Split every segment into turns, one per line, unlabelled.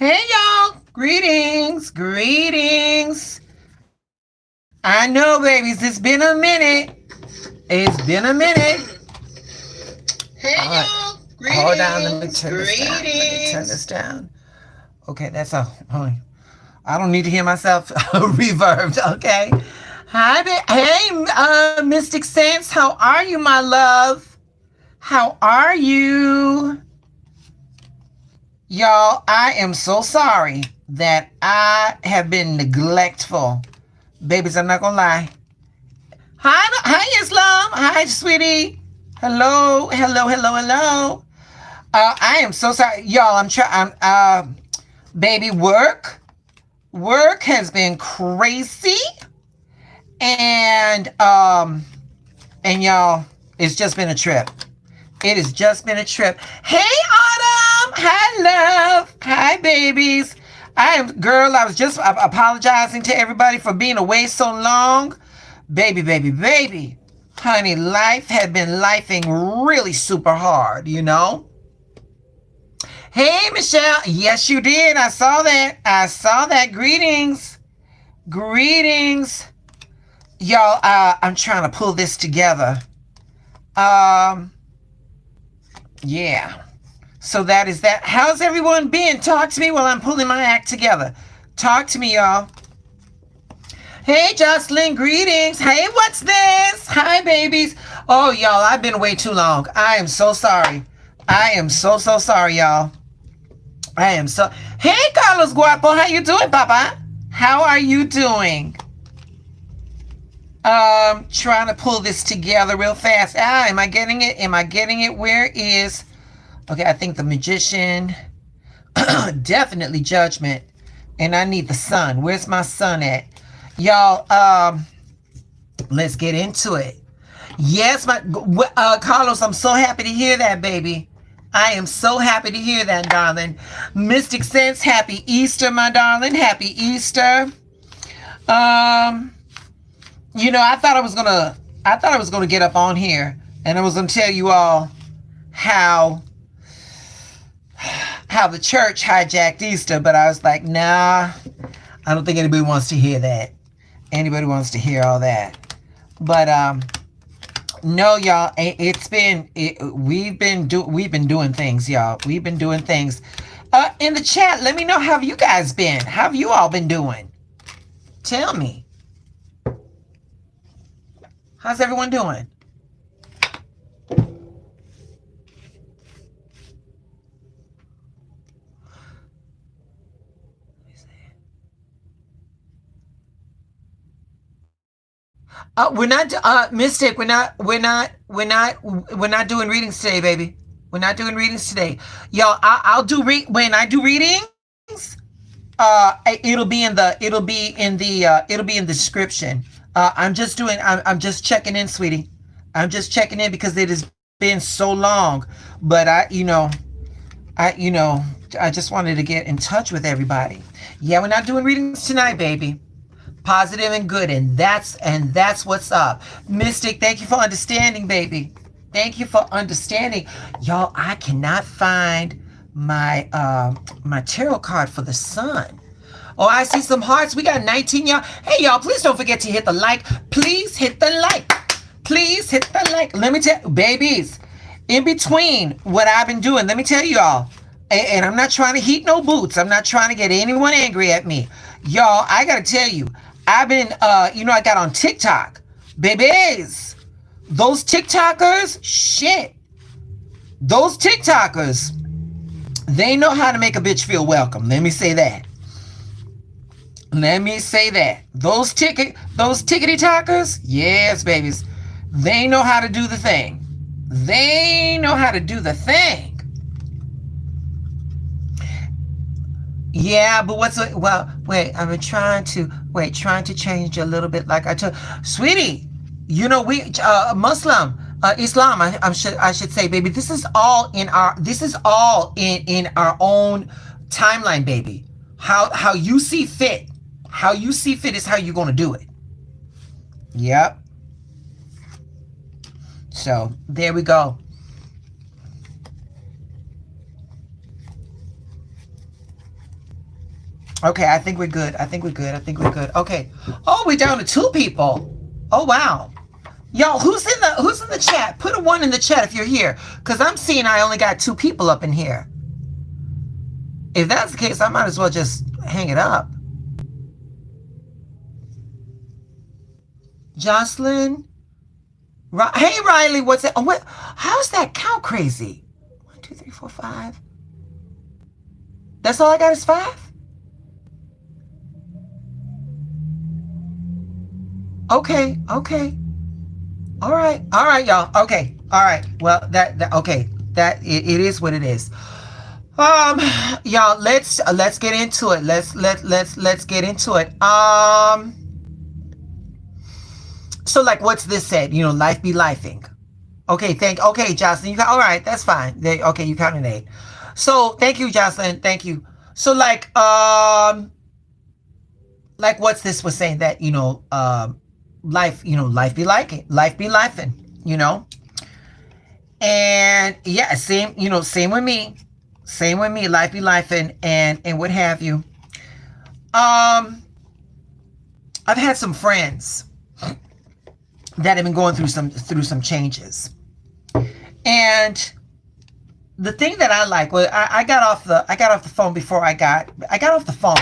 Hey y'all, greetings, greetings. I know, babies, it's been a minute. It's been a minute. Hey y'all, greetings. Hold on, let me turn this down. Let me turn this down. Okay, that's all. I don't need to hear myself reverbed. Okay. Hi there. Hey, Mystic Saints, how are you, my love? How are you? Y'all, I am so sorry that I have been neglectful. Babies, I'm not gonna lie. Hi, Islam. Hi, sweetie. Hello. I am so sorry. Y'all, baby, work has been crazy. And y'all, it's just been a trip. It has just been a trip. Hey, Autumn. Hi, love. Hi, babies. I was just apologizing to everybody for being away so long. Baby. Honey, life had been lifing really super hard, you know? Hey, Michelle. Yes, you did. I saw that. Greetings. Y'all, I'm trying to pull this together. Yeah. So that is that. How's everyone been? Talk to me while I'm pulling my act together. Talk to me, y'all. Hey, Jocelyn, greetings. Hey, what's this? Hi, babies. Oh, y'all, I've been away too long. I am so sorry. I am so sorry, y'all. Hey, Carlos Guapo, how you doing, Papa? How are you doing? Trying to pull this together real fast. Am I getting it? Where is... Okay, I think the Magician. Definitely Judgment. And I need the Sun. Where's my Sun at? Y'all, let's get into it. Yes, Carlos, I'm so happy to hear that, baby. I am so happy to hear that, darling. Mystic Sense, happy Easter, my darling. Happy Easter. You know, I thought I was gonna get up on here and I was gonna tell you all how the church hijacked Easter, but I was like, nah, I don't think anybody wants to hear that. Anybody wants to hear all that. But no, y'all, we've been doing things, y'all. We've been doing things. In the chat, let me know how you guys been. How have you all been doing? Tell me. How's everyone doing? We're not Mystic. We're not doing readings today, baby. We're not doing readings today, y'all. I'll do when I do readings. It'll be in the description. I'm just checking in, sweetie. I'm just checking in because it has been so long. But I just wanted to get in touch with everybody. Yeah, we're not doing readings tonight, baby. Positive and good, and that's what's up. Mystic, thank you for understanding, baby. Thank you for understanding. Y'all, I cannot find my my tarot card for the Sun. Oh, I see some hearts. We got 19, y'all. Hey, y'all, please don't forget to hit the like. Please hit the like. Please hit the like. Let me tell babies, in between what I've been doing, let me tell y'all, and I'm not trying to heat no boots. I'm not trying to get anyone angry at me. Y'all, I got to tell you, I've been, I got on TikTok. Babies, those TikTokers, shit. Those TikTokers, they know how to make a bitch feel welcome. Let me say that. Those tickety talkers, yes, babies. They know how to do the thing. Yeah, but wait, I've been trying to change a little bit like I told. Sweetie, you know, Islam, I should say, baby, this is all in our own timeline, baby. How you see fit. How you see fit is how you're going to do it. Yep. So, there we go. Okay, I think we're good. I think we're good. I think we're good. Okay. Oh, we're down to 2 people. Oh wow. Y'all, who's in the chat? Put a 1 in the chat if you're here. Cause I'm seeing I only got 2 people up in here. If that's the case, I might as well just hang it up. Jocelyn. Hey Riley, what's that? Oh, what? How's that count crazy? 1, 2, 3, 4, 5. That's all I got is 5? Okay, okay. All right, y'all. Okay, all right. Well, okay. That it is what it is. Y'all, let's get into it. Let's get into it. So like, what's this said? You know, life be lifing. Okay, okay, Jocelyn. You got all right. That's fine. Okay, you counted 8. So thank you, Jocelyn. Thank you. So like what's this was saying that life, life be like it, life be lifing, and yeah, same with me, life be lifing, and what have you. I've had some friends that have been going through some changes, and the thing that I like, well, I got off the phone before I got off the phone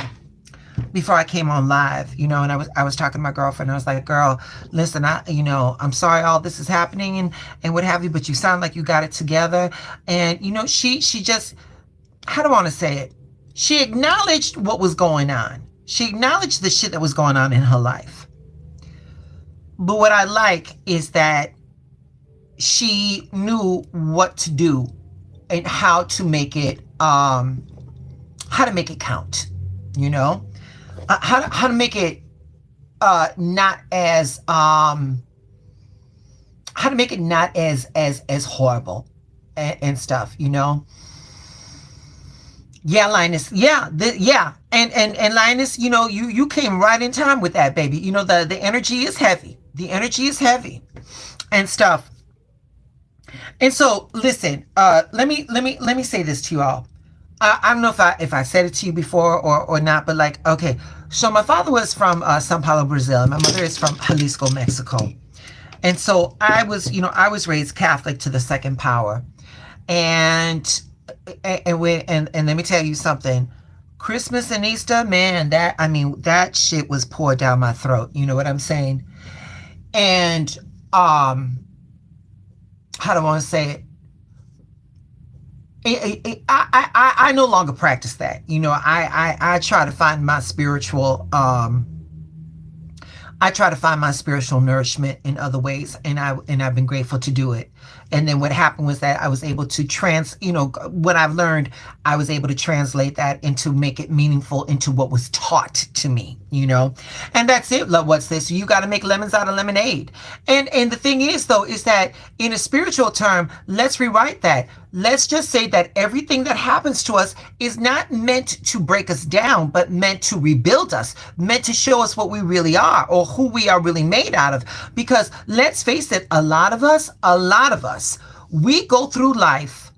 before I came on live, and I was talking to my girlfriend. I was like, girl, listen, I'm sorry all this is happening and what have you, but you sound like you got it together. And, she just, how do I want to say it? She acknowledged what was going on. She acknowledged the shit that was going on in her life. But what I like is that she knew what to do and how to make it count, how to make it not as how to make it not as horrible and stuff, Yeah, Linus. Yeah, and Linus, you came right in time with that, baby. The energy is heavy. The energy is heavy and stuff. And so, listen. Let me say this to you all. I don't know if I said it to you before or not, but like, okay. So my father was from Sao Paulo, Brazil, and my mother is from Jalisco, Mexico. And so I was raised Catholic to the second power, and let me tell you something. Christmas and Easter, man, that shit was poured down my throat. You know what I'm saying? And how do I want to say it? I no longer practice that. I try to find my spiritual nourishment in other ways, and I've been grateful to do it. And then what happened was that I was able to what I've learned, I was able to translate that into make it meaningful into what was taught to me, and that's it. What's this? You got to make lemons out of lemonade. And the thing is, though, is that in a spiritual term, let's rewrite that. Let's just say that everything that happens to us is not meant to break us down, but meant to rebuild us, meant to show us what we really are or who we are really made out of. Because let's face it, a lot of us, we go through life,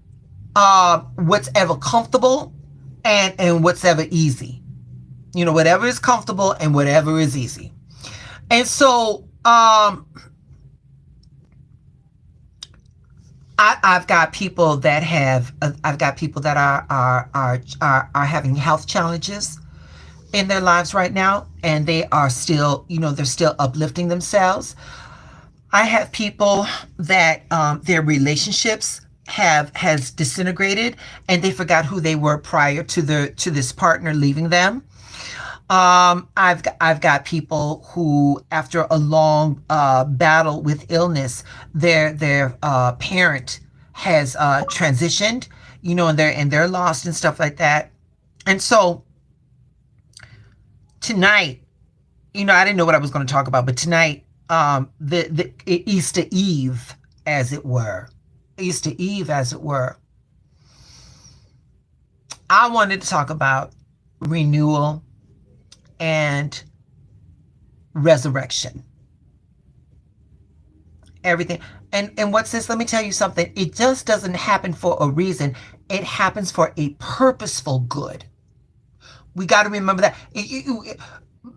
what's ever comfortable and what's ever easy. Whatever is comfortable and whatever is easy. And so, I've got people that are having health challenges in their lives right now, and they are still, they're still uplifting themselves. I have people that their relationships has disintegrated, and they forgot who they were prior to this partner leaving them. I've got people who, after a long battle with illness, their parent has transitioned, and they're lost and stuff like that. And so tonight, I didn't know what I was going to talk about, but tonight, the Easter Eve, as it were, I wanted to talk about renewal and resurrection. Everything. And what's this? Let me tell you something. It just doesn't happen for a reason. It happens for a purposeful good. We got to remember that.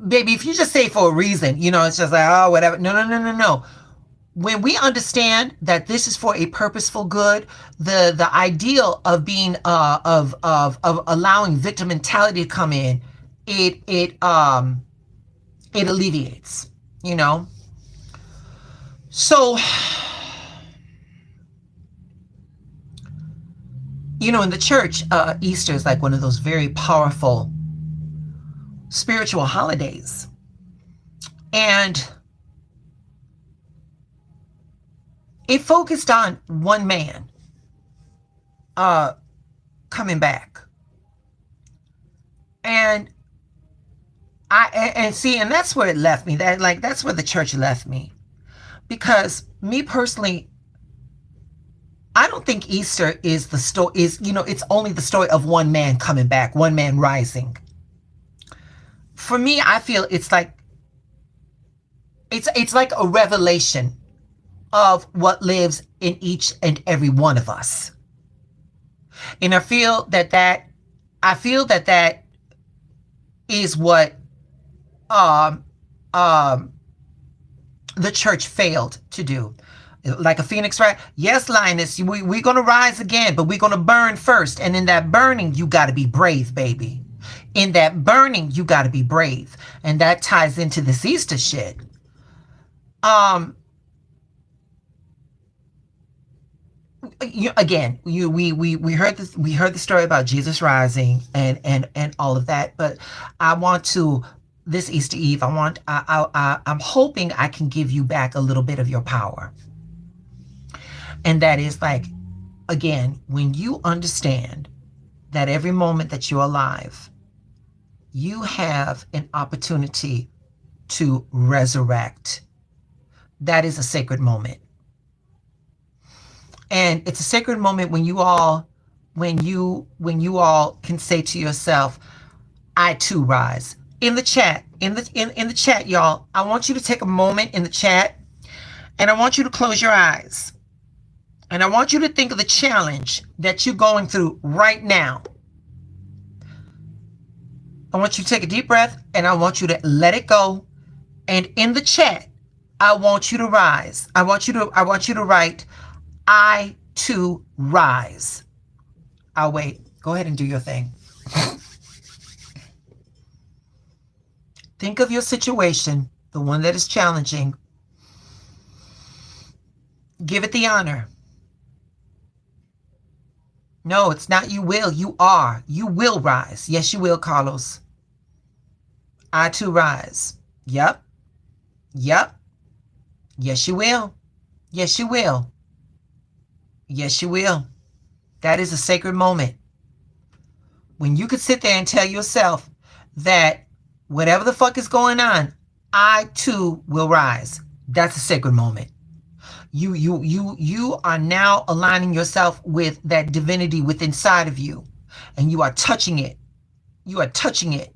Baby, if you just say for a reason, it's just like, oh, whatever. No. When we understand that this is for a purposeful good, the ideal of being of allowing victim mentality to come in, it alleviates, So, in the church, Easter is like one of those very powerful spiritual holidays. And it focused on one man coming back. And that's where it left me. That's where the church left me. Because me personally, I don't think Easter is the story, it's only the story of one man coming back, one man rising. For me, I feel it's like a revelation of what lives in each and every one of us. And I feel that is what the church failed to do. Like a phoenix, right? Yes, Linus, we're going to rise again, but we're going to burn first. And in that burning, you got to be brave, baby. In that burning, you got to be brave. And that ties into this Easter shit. We heard this. We heard the story about Jesus rising and all of that. But I want to, this Easter Eve, I'm hoping I can give you back a little bit of your power. And that is like, again, when you understand that every moment that you're alive, you have an opportunity to resurrect. That is a sacred moment. And it's a sacred moment when you all can say to yourself, I too rise. In the chat, in the chat, y'all, I want you to take a moment in the chat and I want you to close your eyes. And I want you to think of the challenge that you're going through right now. I want you to take a deep breath and I want you to let it go. And in the chat, I want you to rise. I want you to write, I too rise. I'll wait. Go ahead and do your thing. Think of your situation, the one that is challenging. Give it the honor. No, it's not you will. You are. You will rise. Yes, you will, Carlos. I too rise. Yep. Yep. Yes, you will. Yes, you will. Yes, you will. That is a sacred moment. When you could sit there and tell yourself that whatever the fuck is going on, I too will rise. That's a sacred moment. You are now aligning yourself with that divinity within inside of you, and you are touching it. You are touching it,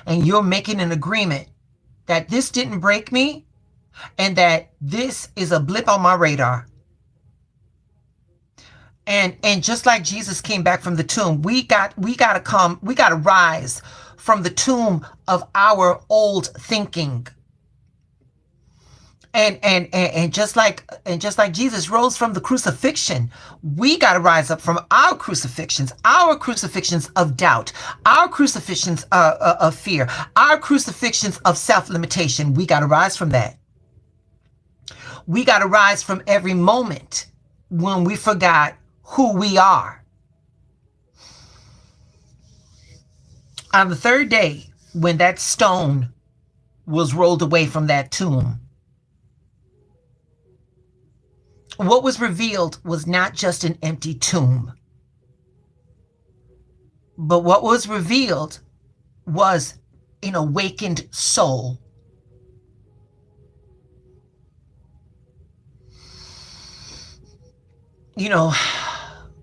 and you're making an agreement that this didn't break me, and that this is a blip on my radar. And just like Jesus came back from the tomb, we got to rise from the tomb of our old thinking. And just like Jesus rose from the crucifixion, we got to rise up from our crucifixions of doubt, our crucifixions of fear, our crucifixions of self-limitation. We got to rise from that. We got to rise from every moment when we forgot who we are. On the third day, when that stone was rolled away from that tomb, what was revealed was not just an empty tomb, but what was revealed was an awakened soul. You know,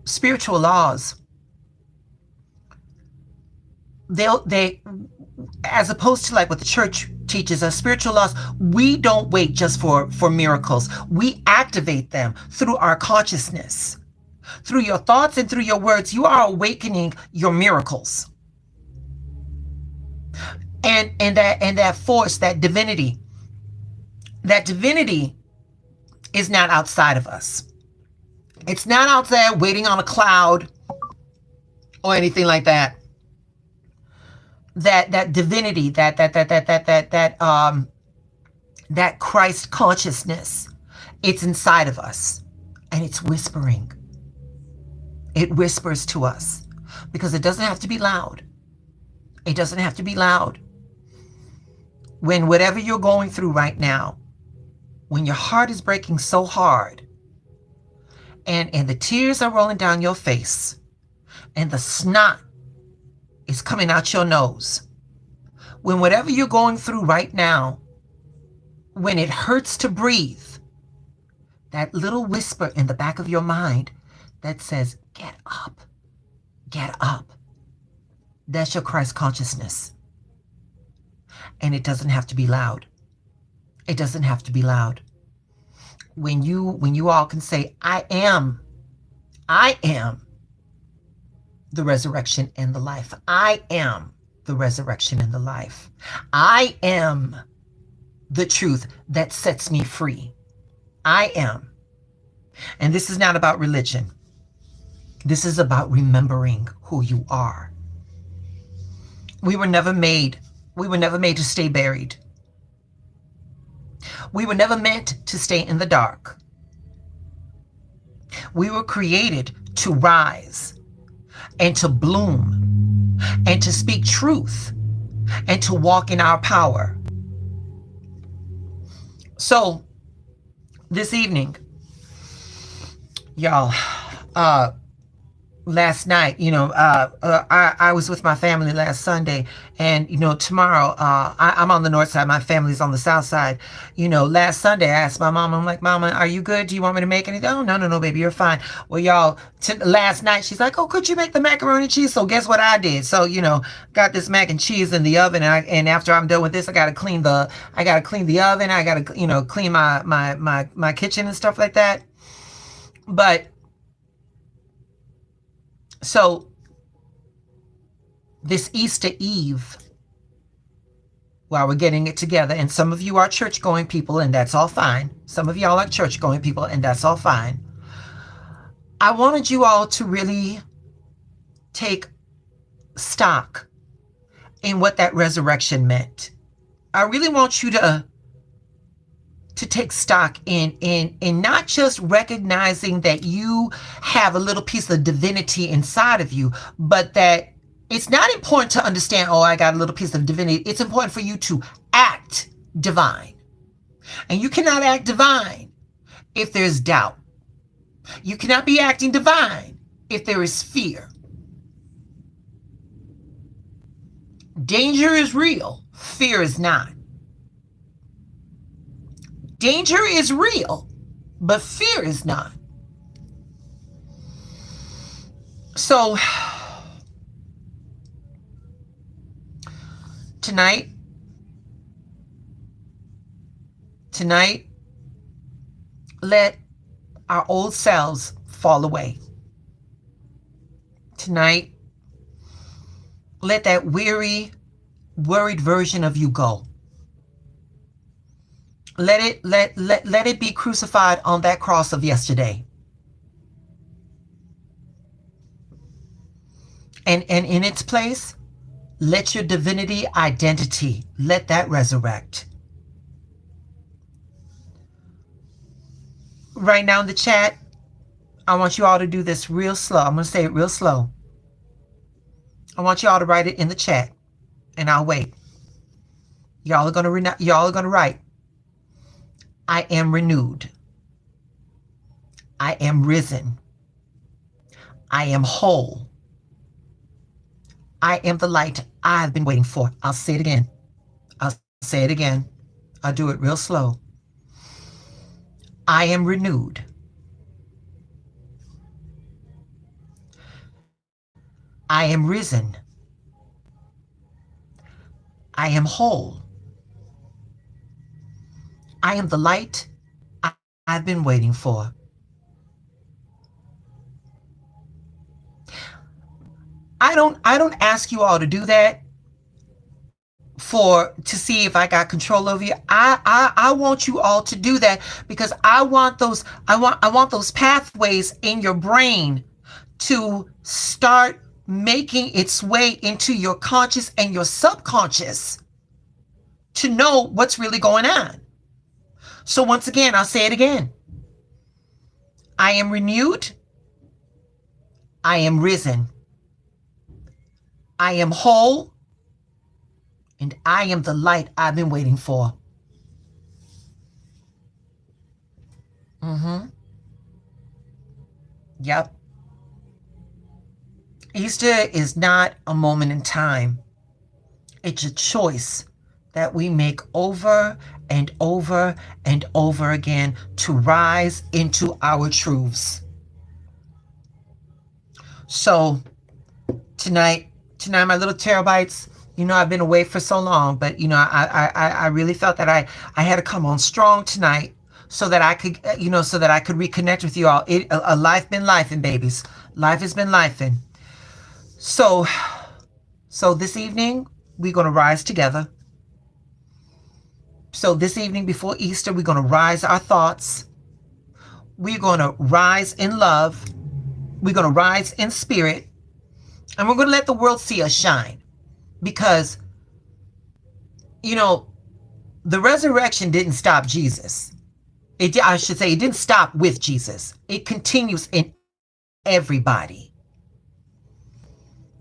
spiritual laws, they as opposed to like what the church teaches us, spiritual laws, we don't wait just for miracles. We activate them through our consciousness. Through your thoughts and through your words, you are awakening your miracles. And that force, that divinity is not outside of us. It's not out there waiting on a cloud or anything like that. That divinity, that Christ consciousness, it's inside of us, and it's whispering. It whispers to us because it doesn't have to be loud. It doesn't have to be loud. When whatever you're going through right now, when your heart is breaking so hard, and the tears are rolling down your face, and the snot is coming out your nose, when whatever you're going through right now, when it hurts to breathe, that little whisper in the back of your mind that says, get up, get up. That's your Christ consciousness. And it doesn't have to be loud. It doesn't have to be loud. When you all can say, I am the resurrection and the life. I am the resurrection and the life. I am the truth that sets me free. I am. And this is not about religion. This is about remembering who you are. We were never made to stay buried. We were never meant to stay in the dark. We were created to rise and to bloom and to speak truth and to walk in our power. So this evening, y'all, last night, I was with my family last Sunday, and tomorrow I'm on the north side, my family's on the south side. Last Sunday I asked my mom, I'm like, Mama, are you good? Do you want me to make anything? Oh, no, baby, you're fine. Well, y'all, last night she's like, oh, could you make the macaroni and cheese? So guess what I did? So got this mac and cheese in the oven, and after I'm done with this, I gotta clean the oven. I gotta clean my kitchen and stuff like that. But so this Easter Eve, while we're getting it together, and some of you are church-going people, and that's all fine. Some of y'all are church-going people, and that's all fine. I wanted you all to really take stock in what that resurrection meant. I really want you to take stock in not just recognizing that you have a little piece of divinity inside of you, but that it's not important to understand, oh, I got a little piece of divinity. It's important for you to act divine. And you cannot act divine if there's doubt. You cannot be acting divine if there is fear. Danger is real. Fear is not. Danger is real, but fear is not. So tonight, let our old selves fall away. Tonight, let that weary, worried version of you go. Let it be crucified on that cross of yesterday. And in its place, let your divinity identity, let that resurrect. Right now in the chat, I want you all to do this real slow. I'm going to say it real slow. I want you all to write it in the chat, and I'll wait. Y'all are going to write, I am renewed. I am risen. I am whole. I am the light I've been waiting for. I'll say it again. I'll do it real slow. I am renewed. I am risen. I am whole. I am the light I've been waiting for. I don't ask you all to do that to see if I got control over you. I want you all to do that, because I want those pathways in your brain to start making its way into your conscious and your subconscious to know what's really going on. So once again, I'll say it again. I am renewed. I am risen. I am whole. And I am the light I've been waiting for. Yep. Easter is not a moment in time. It's a choice that we make over and over and over again to rise into our truths. So tonight, my little terabytes, I've been away for so long, but I really felt that I had to come on strong tonight so that I could, reconnect with you all. A life been lifing, babies. Life has been lifing. So this evening, we're going to rise together. So this evening before Easter, we're going to rise our thoughts. We're going to rise in love. We're going to rise in spirit. And we're going to let the world see us shine. Because, the resurrection didn't stop Jesus. It didn't stop with Jesus. It continues in everybody.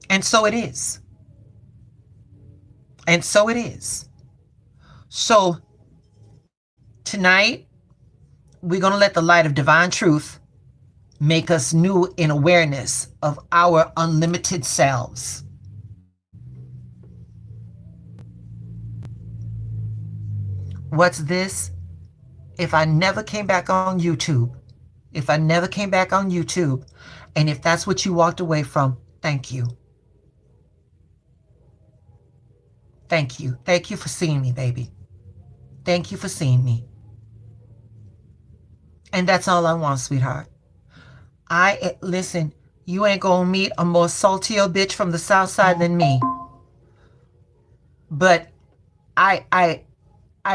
And so it is. And so it is. So tonight, we're going to let the light of divine truth make us new in awareness of our unlimited selves. What's this? If I never came back on YouTube, and if that's what you walked away from, thank you. Thank you. Thank you for seeing me, baby. Thank you for seeing me. And that's all I want, sweetheart. Listen, you ain't gonna meet a more saltier bitch from the south side than me. But I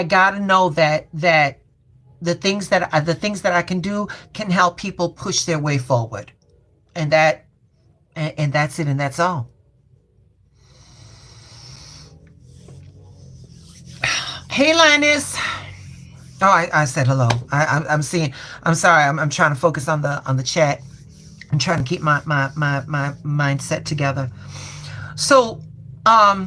gotta know that the things that I can do can help people push their way forward. And that's it, and that's all. Hey, Linus. Oh, I said hello. I'm seeing. I'm sorry. I'm trying to focus on the chat. I'm trying to keep my mindset together. So, I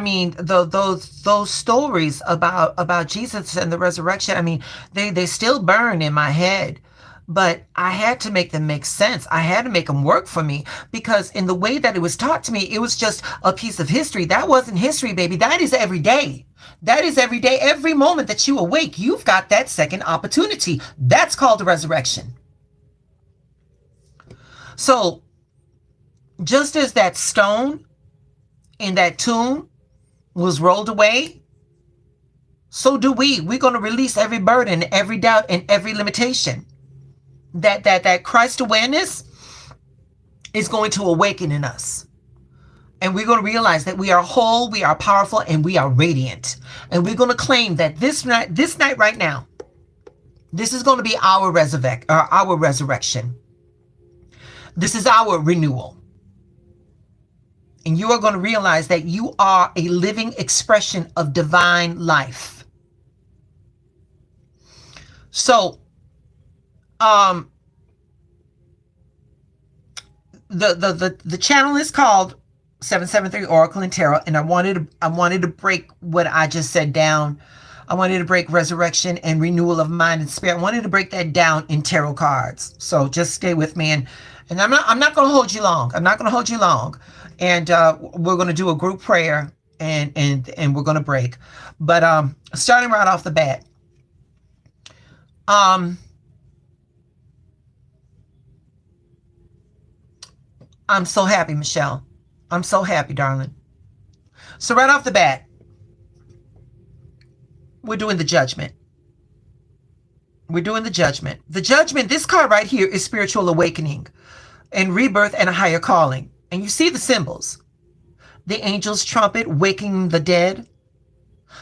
mean, those stories about Jesus and the resurrection, I mean, they still burn in my head. But I had to make them make sense. I had to make them work for me, because in the way that it was taught to me, it was just a piece of history. That wasn't history, baby. That is every day. That is every day. Every moment that you awake, you've got that second opportunity. That's called the resurrection. So just as that stone in that tomb was rolled away, so do we. We're going to release every burden, every doubt, and every limitation. That Christ awareness is going to awaken in us. And we're going to realize that we are whole, we are powerful, and we are radiant. And we're going to claim that this night right now, this is going to be our resurrection. This is our renewal. And you are going to realize that you are a living expression of divine life. So, the channel is called 773 Oracle and Tarot, and I wanted to break what I just said down. I wanted to break resurrection and renewal of mind and spirit. I wanted to break that down in tarot cards. So just stay with me, and I'm not going to hold you long. I'm not going to hold you long, and we're going to do a group prayer, and we're going to break. But starting right off the bat, I'm so happy, Michelle. I'm so happy, darling. So right off the bat, we're doing the judgment. We're doing the judgment. The judgment, this card right here is spiritual awakening and rebirth and a higher calling. And you see the symbols. The angel's trumpet waking the dead.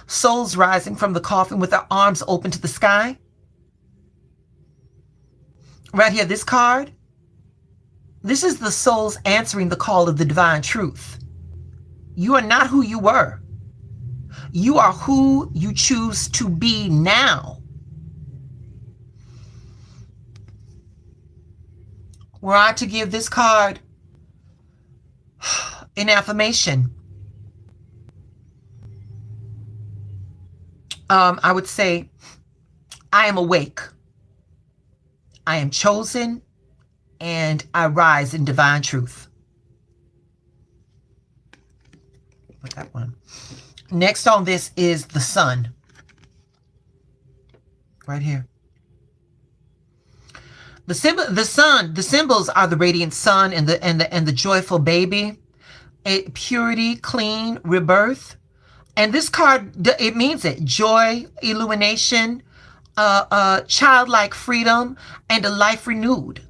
Souls rising from the coffin with their arms open to the sky. Right here, this card. This is the souls answering the call of the divine truth. You are not who you were. You are who you choose to be now. Were I to give this card an affirmation, I would say, I am awake. I am chosen, and I rise in divine truth. Put that one. Next on this is the sun. Right here. The symbols are the radiant sun and the joyful baby, purity, clean, rebirth. And this card, it means it: joy, illumination, childlike freedom, and a life renewed.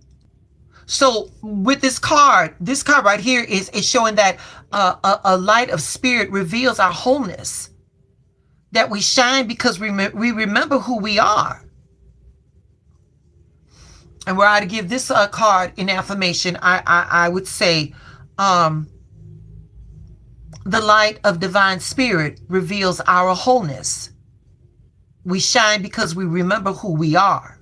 So with this card right here is showing that a light of spirit reveals our wholeness, that we shine because we remember who we are. And were I to give this card in affirmation, I would say, the light of divine spirit reveals our wholeness. We shine because we remember who we are.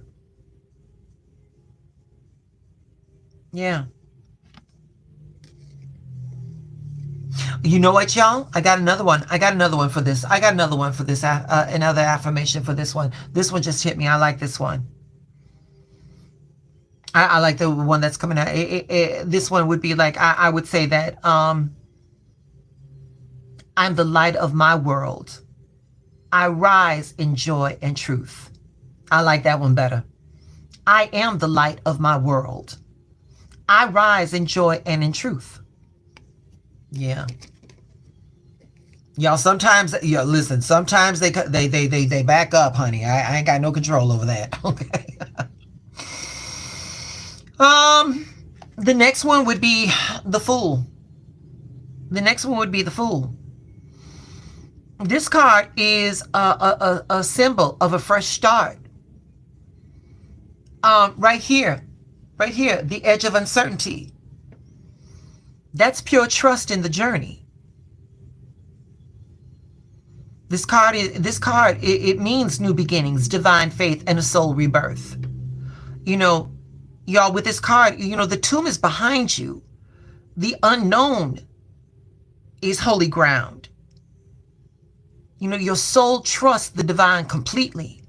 Yeah. You know what, y'all? I got another one. I got another one for this. Another affirmation for this one. This one just hit me. I like this one. I like the one that's coming out. This one would be like, I would say that I'm the light of my world. I rise in joy and truth. I like that one better. I am the light of my world. I rise in joy and in truth. Yeah. Y'all, sometimes, listen, sometimes they back up, honey. I ain't got no control over that. Okay. The next one would be the Fool. This card is a symbol of a fresh start. Right here, the edge of uncertainty. That's pure trust in the journey. This card, it means new beginnings, divine faith, and a soul rebirth. Y'all, with this card, the tomb is behind you. The unknown is holy ground. Your soul trusts the divine completely.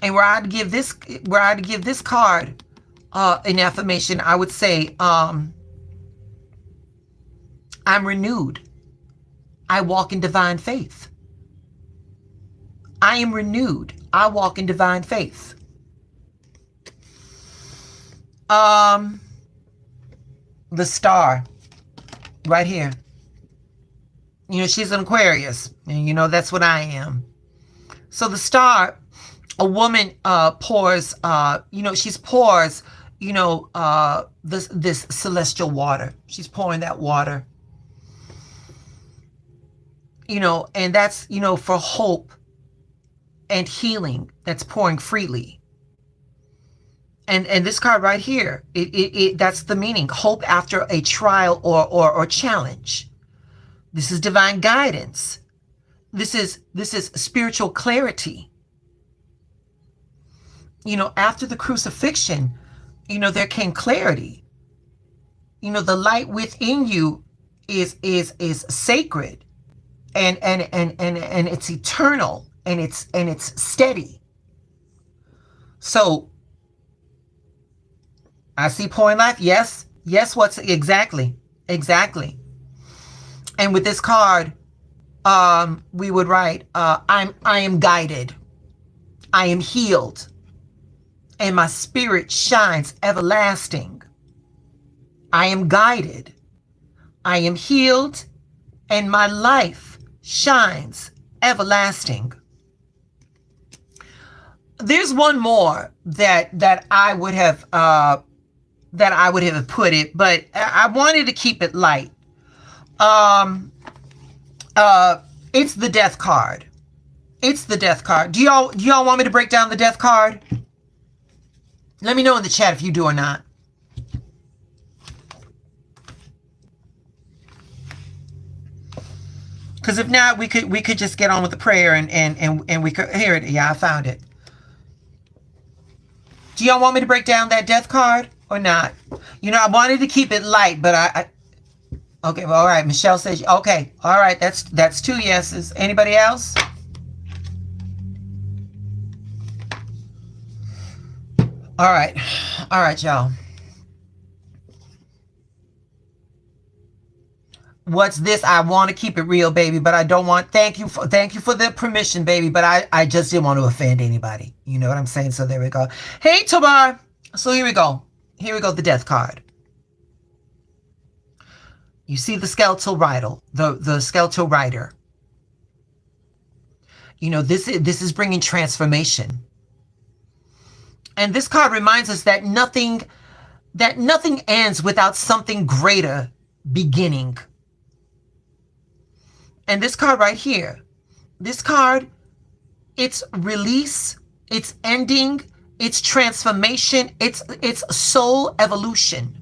And were I to give this card an affirmation, I would say, I'm renewed. I walk in divine faith. I am renewed. I walk in divine faith. The star right here. She's an Aquarius, and that's what I am. So the star, a woman pours, she pours, this celestial water. She's pouring that water. And that's, for hope and healing that's pouring freely. And this card right here, that's the meaning. Hope after a trial or challenge. This is divine guidance. This is spiritual clarity. After the crucifixion, there came clarity. The light within you is sacred, and it's eternal, and it's steady. So I see pouring life. Yes. What's exactly. And with this card, we would write, I am guided. I am healed. And my spirit shines everlasting. I am guided. I am healed. And my life shines everlasting. There's one more that I would have put it, but I wanted to keep it light. Um, it's the death card. It's the death card. Do y'all want me to break down the death card? Let me know in the chat if you do or not. Because if not, we could just get on with the prayer and we could hear it. Yeah, I found it. Do y'all want me to break down that death card or not? You know, I wanted to keep it light, but I okay, well, all right. Michelle says, okay, all right. That's 2 yeses. Anybody else? All right, y'all. What's this? I want to keep it real, baby, but I don't want. Thank you for the permission, baby, but I just didn't want to offend anybody. You know what I'm saying? So there we go. Hey, Tobar. So here we go. Here we go. The death card. You see the skeletal rider, the skeletal rider. You know, this is bringing transformation. And this card reminds us that nothing ends without something greater beginning. And this card right here, this card, it's release, it's ending, it's transformation, it's soul evolution.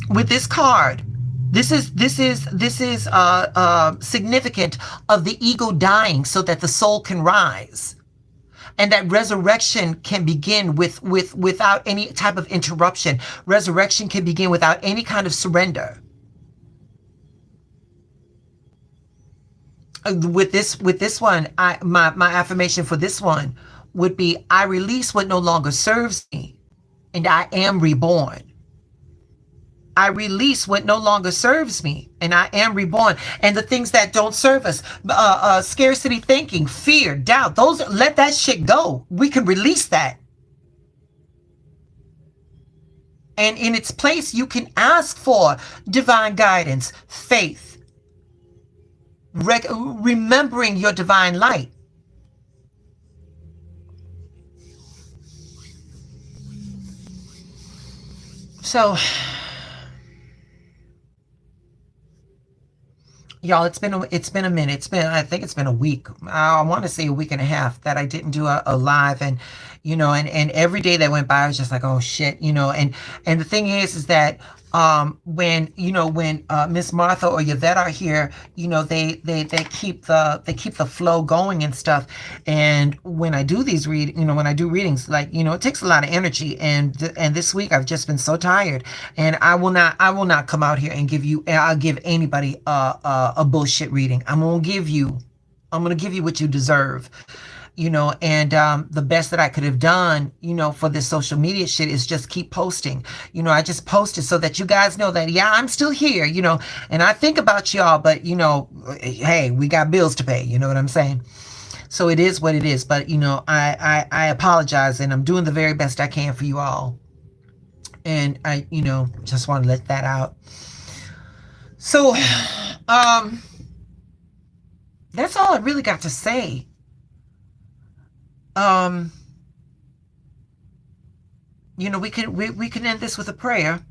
With this card, this is significant of the ego dying so that the soul can rise. And that resurrection can begin without any type of interruption. Resurrection can begin without any kind of surrender. With this one, my affirmation for this one would be, I release what no longer serves me, and I am reborn. I release what no longer serves me, and I am reborn. And the things that don't serve us, scarcity thinking, fear, doubt, those, let that shit go. We can release that. And in its place, you can ask for divine guidance, faith, remembering your divine light. So, y'all, it's been a minute. I think it's been a week. I want to say a week and a half that I didn't do a live, and you know, and every day that went by, I was just like, oh shit, you know. And the thing is that when Miss Martha or Yvette are here, you know, they keep the flow going and stuff. And when I do these when I do readings, like, you know, it takes a lot of energy. And this week I've just been so tired, and I will not come out here and I'll give anybody a bullshit reading. I'm gonna give you what you deserve. You know, and the best that I could have done, you know, for this social media shit is just keep posting. You know, I just posted so that you guys know that, yeah, I'm still here, you know, and I think about y'all, but, you know, hey, we got bills to pay. You know what I'm saying? So it is what it is. But, you know, I apologize, and I'm doing the very best I can for you all. And I, you know, just want to let that out. So, that's all I really got to say. You know, we can end this with a prayer.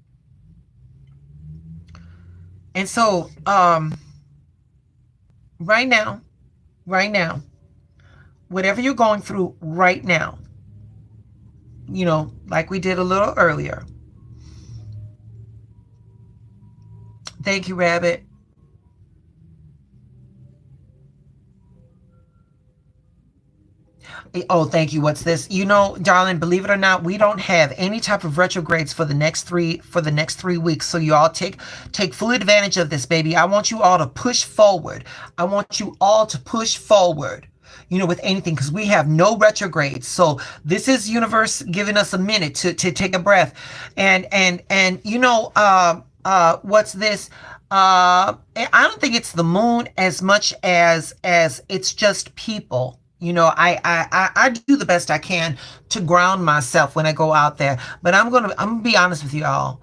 And so, right now, whatever you're going through right now, you know, like we did a little earlier. Thank you, Rabbit. Oh, thank you. What's this? You know, darling, believe it or not, we don't have any type of retrogrades for the next 3 weeks. So you all take full advantage of this, baby. I want you all to push forward. I want you all to push forward, you know, with anything, because we have no retrogrades. So this is universe giving us a minute to take a breath. And you know, what's this? I don't think it's the moon as much as it's just people. You know, I do the best I can to ground myself when I go out there. But I'm gonna be honest with you all.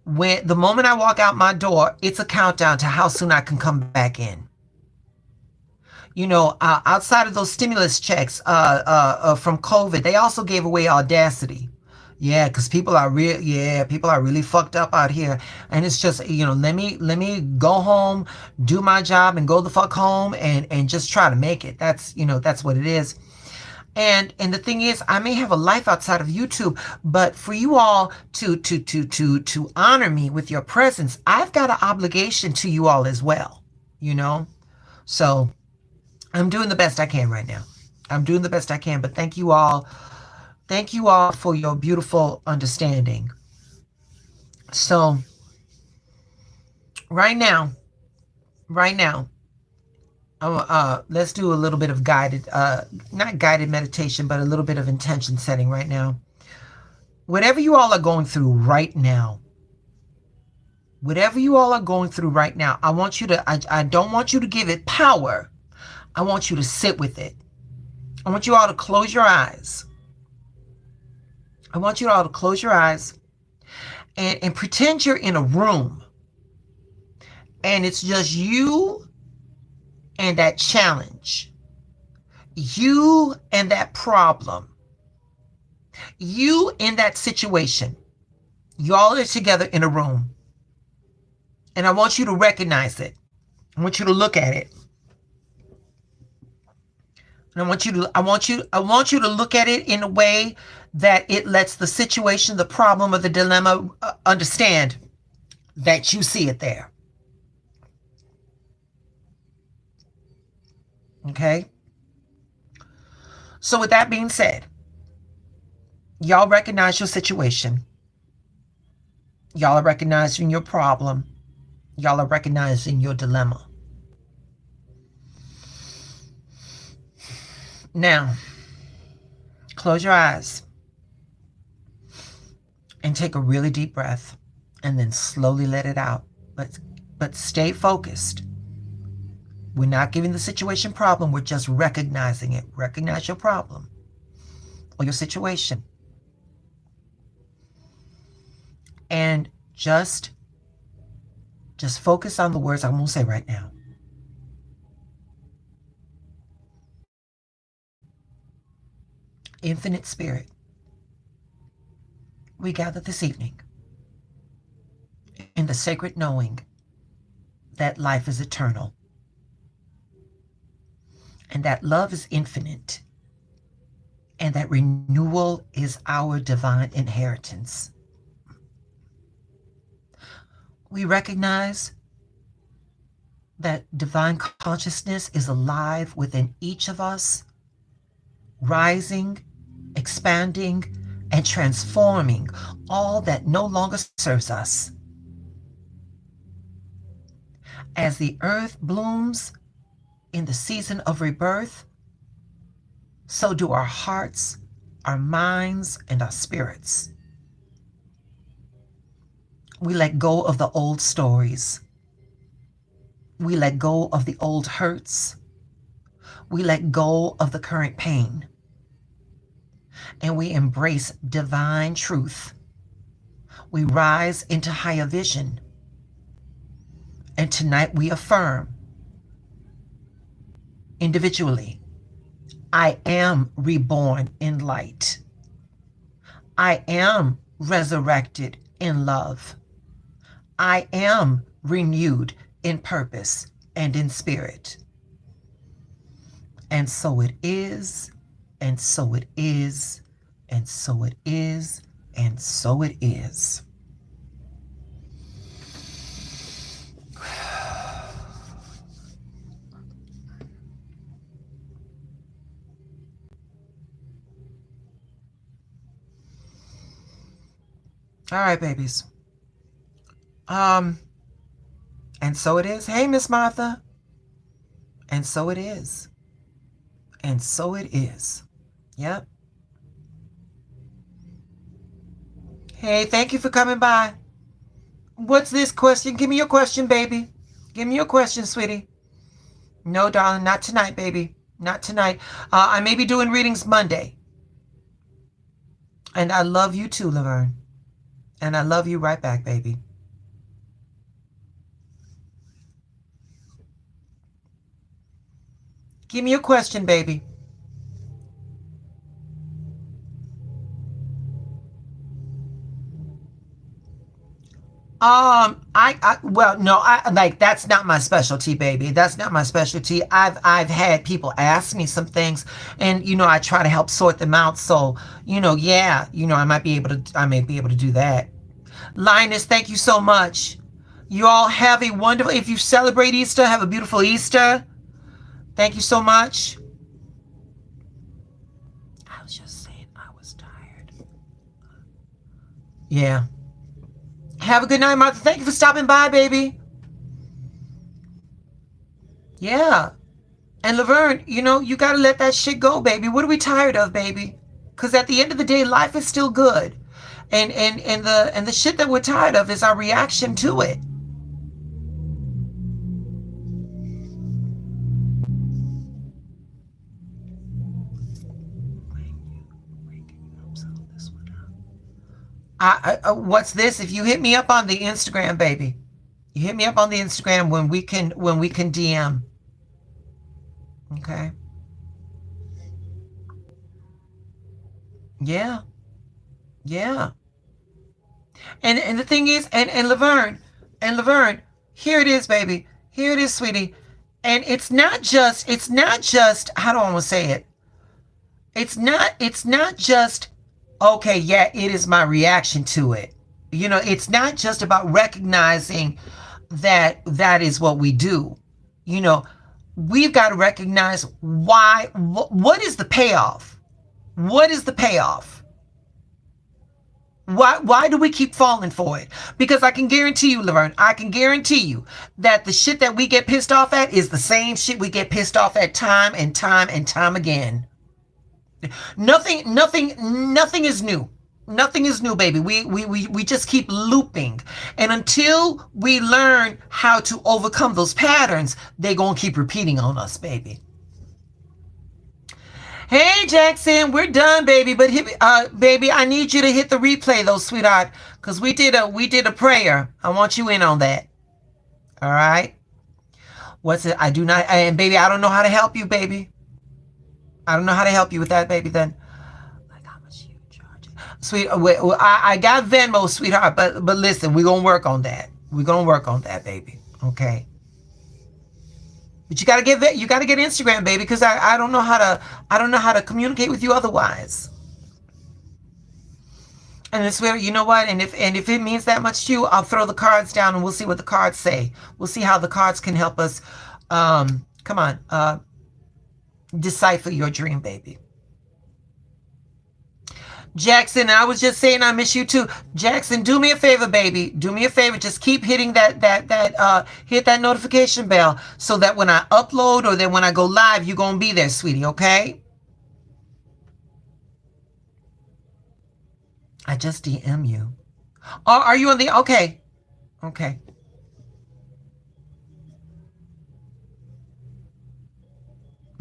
When the moment I walk out my door, it's a countdown to how soon I can come back in. You know, outside of those stimulus checks from COVID, they also gave away Audacity. Yeah, because people are really fucked up out here. And it's just, let me go home, do my job and go the fuck home and just try to make it. That's what it is. And the thing is, I may have a life outside of YouTube, but for you all to honor me with your presence, I've got an obligation to you all as well, you know? So I'm doing the best I can right now. I'm doing the best I can, but thank you all. Thank you all for your beautiful understanding. So right now, let's do a little bit of guided, not guided meditation, but a little bit of intention setting right now. Whatever you all are going through right now, I want you to, I don't want you to give it power. I want you to sit with it. I want you all to close your eyes. And pretend you're in a room and it's just you and that challenge, you and that problem, you in that situation. Y'all are together in a room. And I want you to recognize it. I want you to look at it. And I want you to look at it in a way that it lets the situation, the problem, or the dilemma understand that you see it there. Okay? So with that being said, y'all recognize your situation. Y'all are recognizing your problem. Y'all are recognizing your dilemma. Now, close your eyes and take a really deep breath and then slowly let it out. But stay focused. We're not giving the situation problem. We're just recognizing it. Recognize your problem or your situation. And just focus on the words I'm going to say right now. Infinite Spirit, we gather this evening in the sacred knowing that life is eternal and that love is infinite and that renewal is our divine inheritance. We recognize that divine consciousness is alive within each of us, rising, expanding, and transforming all that no longer serves us. As the earth blooms in the season of rebirth, so do our hearts, our minds, and our spirits. We let go of the old stories. We let go of the old hurts. We let go of the current pain. And we embrace divine truth. We rise into higher vision. And tonight we affirm individually, I am reborn in light. I am resurrected in love. I am renewed in purpose and in spirit. And so it is, and so it is, and so it is, and so it is. All right, babies. And so it is. Hey, Miss Martha. And so it is. And so it is. Yep. Hey, thank you for coming by. What's this question? Give me your question, baby. Give me your question, sweetie. No, darling, not tonight, baby. Not tonight. I may be doing readings Monday. And I love you too, Laverne. And I love you right back, baby. Give me your question, baby. Well, no, I like that's not my specialty, baby. That's not my specialty. I've had people ask me some things, and I try to help sort them out. So, yeah, I may be able to do that. Linus, thank you so much. You all have a wonderful. If you celebrate Easter, have a beautiful Easter. Thank you so much. I was just saying I was tired. Yeah. Have a good night, Martha. Thank you for stopping by, baby. Yeah. And Laverne, you got to let that shit go, baby. What are we tired of, baby? Because at the end of the day, life is still good. And the shit that we're tired of is our reaction to it. What's this? If you hit me up on the Instagram, baby, you hit me up on the Instagram when we can DM. Okay. Yeah. Yeah. And the thing is, and Laverne, here it is, baby. Here it is, sweetie. And it's not just, how do I want to say it? It's not just, okay, yeah, it is my reaction to it. It's not just about recognizing that is what we do. We've got to recognize why, what is the payoff? What is the payoff? Why do we keep falling for it? Because I can guarantee you, Laverne, I can guarantee you that the shit that we get pissed off at is the same shit we get pissed off at time and time and time again. Nothing is new. Nothing is new, baby. We just keep looping. And until we learn how to overcome those patterns, they're going to keep repeating on us, baby. Hey, Jackson, we're done, baby. But baby, I need you to hit the replay, though, sweetheart, because we did a prayer. I want you in on that. All right. What's it? I do not. And baby, I don't know how to help you, baby. I don't know how to help you with that, baby. Then, like, how much you charge? Sweet. I got Venmo, sweetheart. But listen, we're gonna work on that. We're gonna work on that, baby. Okay. But you gotta get Instagram, baby, because I don't know how to communicate with you otherwise. And it's where, you know what? And if it means that much to you, I'll throw the cards down and we'll see what the cards say. We'll see how the cards can help us. Come on, decipher your dream, baby. Jackson, I was just saying I miss you too. Jackson, do me a favor, baby. Do me a favor. Just keep hitting hit that notification bell so that when I upload or then when I go live, you're going to be there, sweetie, okay? I just DM you. Oh, are you on the... Okay. Okay.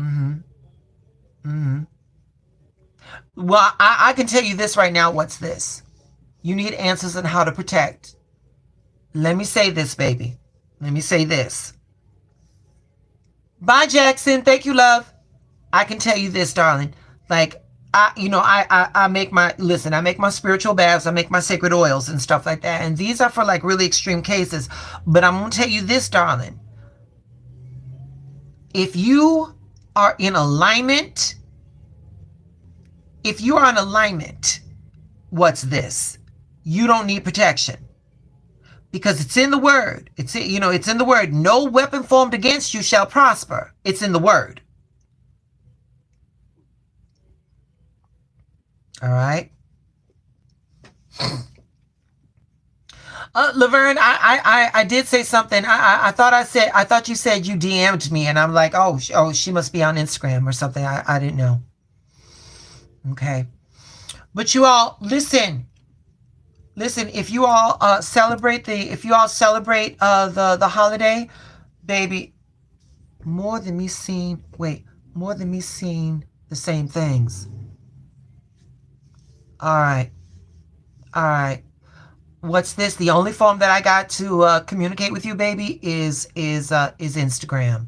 Mm-hmm. Mm-hmm. Well, I can tell you this right now. What's this? You need answers on how to protect. Let me say this, baby. Let me say this. Bye, Jackson. Thank you, love. I can tell you this, darling. Like, I make my spiritual baths. I make my sacred oils and stuff like that. And these are for like really extreme cases. But I'm going to tell you this, darling. If you are in alignment, what's this? You don't need protection because it's in the word. It's in the word. No weapon formed against you shall prosper. It's in the word. All right. Laverne, I did say something. I thought you said you DM'd me, and I'm like, oh, she must be on Instagram or something. I didn't know. Okay. But you all listen, if you all celebrate the holiday, baby, more than me seeing the same things. All right. What's this? The only form that I got to communicate with you, baby, is Instagram.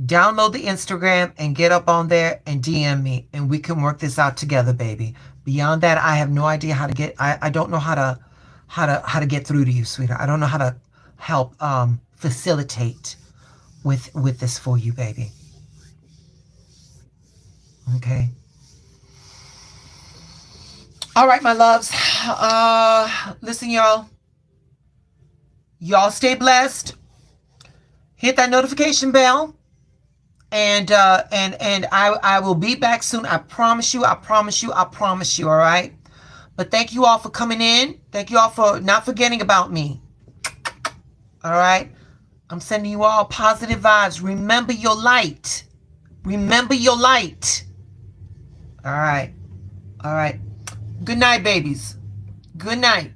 Download the Instagram and get up on there and DM me, and we can work this out together, baby. Beyond that, I have no idea how to get. I don't know how how to get through to you, sweetheart. I don't know how to help facilitate with this for you, baby. Okay. All right, my loves. Listen, y'all. Y'all stay blessed. Hit that notification bell. And I will be back soon. I promise you. I promise you. I promise you. All right. But thank you all for coming in. Thank you all for not forgetting about me. All right. I'm sending you all positive vibes. Remember your light. Remember your light. All right. All right. Good night, babies. Good night.